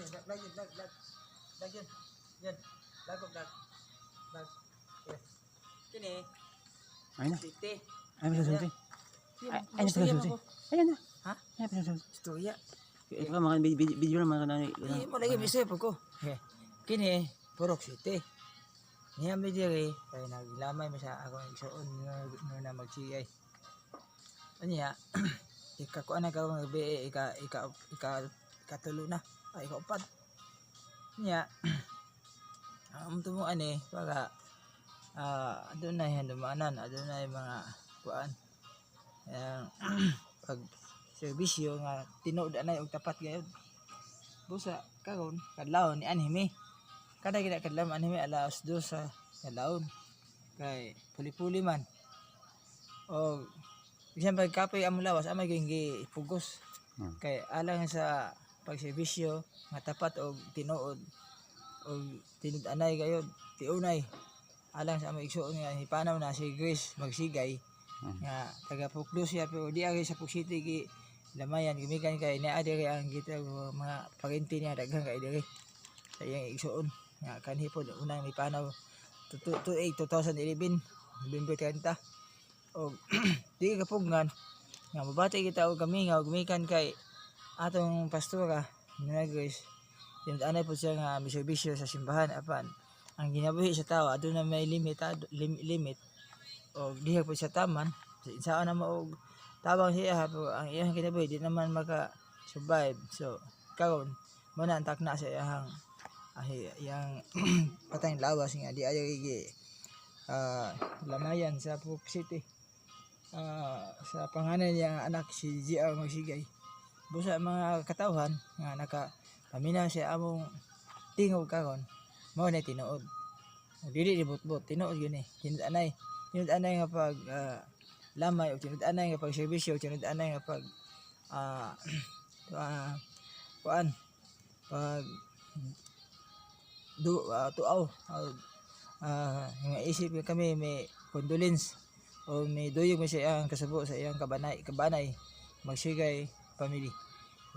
Lag yun. Yan. Lag. Yes. Kini. Ayun na. City. Ayun na sulti. Ayun na sulti. Ayun na. Ha? Ayun na sulti. Istorya. Ito ka mga video na mga kanani. Hindi mo lagi bisaya po ko. Kini. Purok City. Niya may diri. Kaya naglamay mo sa ako nagsuon na magsiyay. Anya. Ikakuan na ka mga be. Ikatulo na. Ay ikaupat. Nya. Mo ani para adun na yan dumanan, adun na yung mga kuan pag serbisyo nga tinuod na og tapat gayud busa karon kadlawon ni anime kada gid kadlawon anime alas 2 sa kadlawon kay puli-puli man o bisan pag kape among lawas amay gi pugos kay alang sa pagserbisyo nga tapat og tinuod o tinud-anay gayud tiunay alang sa among igsuon nga hipanaw na si Grace magsigay nga taga Pukdo siya pero di ari sa Puk City gi lamayan gimikan kay naa diri ang gitag mga parente niya daghan kay diri sa iyang igsuon nga kanhi pod unang hipanaw 2011 November 30 o di kapugngan nga mabati kita og kami nga gumikan kay atong pastora ni Grace tinud-anay po siya nga miserbisyo sa simbahan apan ang ginabuhi sa tao aduna may limit o diha po sa taman saan na mo tabang siya pero ang iyang kinabuhi di naman maka survive so karon mo na antak na sa iyang patayng lawas nga di ayo gi lamayan sa Puk City sa pangalan niya anak si GR magsigay busa mga katawhan nga naka paminaw siya among tingog karon mao na tinuod dili libot-bot tinuod yun tinud-anay nga pag lamay o tinud-anay nga pag serbisyo tinud-anay nga pag kuan pag tuaw nga isip kami may condolence o may duyog mo sa iyang kasabo sa iyang kabanay magsigay family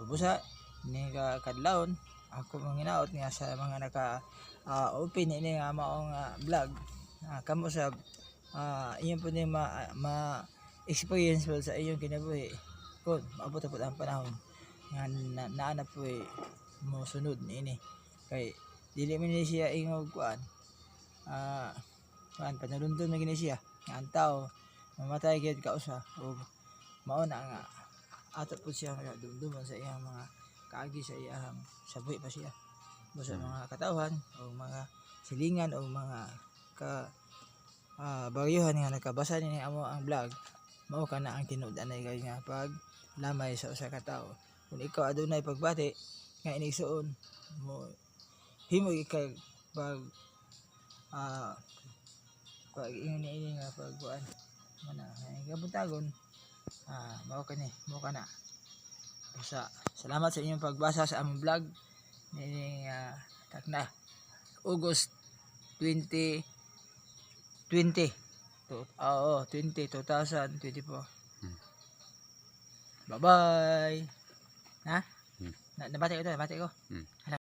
busa ni kadlawon ako manginaot nga sa mga naka open ini nga maong vlog kamo sa iyon po ni ma experience po sa iyong kinabuhi kun maabot po ang panahon nga naanap po mo sunod niini kay dili man ni siya ingog kuan panalundon na gini siya nga ang tao mamatay gyud kausa o mao na nga ato po siya nga dumduman sa iyang mga kaagi sa iyang sabuhi pa siya sa mga katawhan o mga silingan o mga baryuhan nga nakabasa ni amo ang vlog mao kana ang tinud-anay kay nga pag lamay sa usa ka tawo kung ikaw adunay pagbati nga inigsuon mo himo ikay pag ini nga pagkuan mana gabutagon mao kana salamat sa inyong pagbasa sa among vlog ni takna August 2024 bye bye nabati ko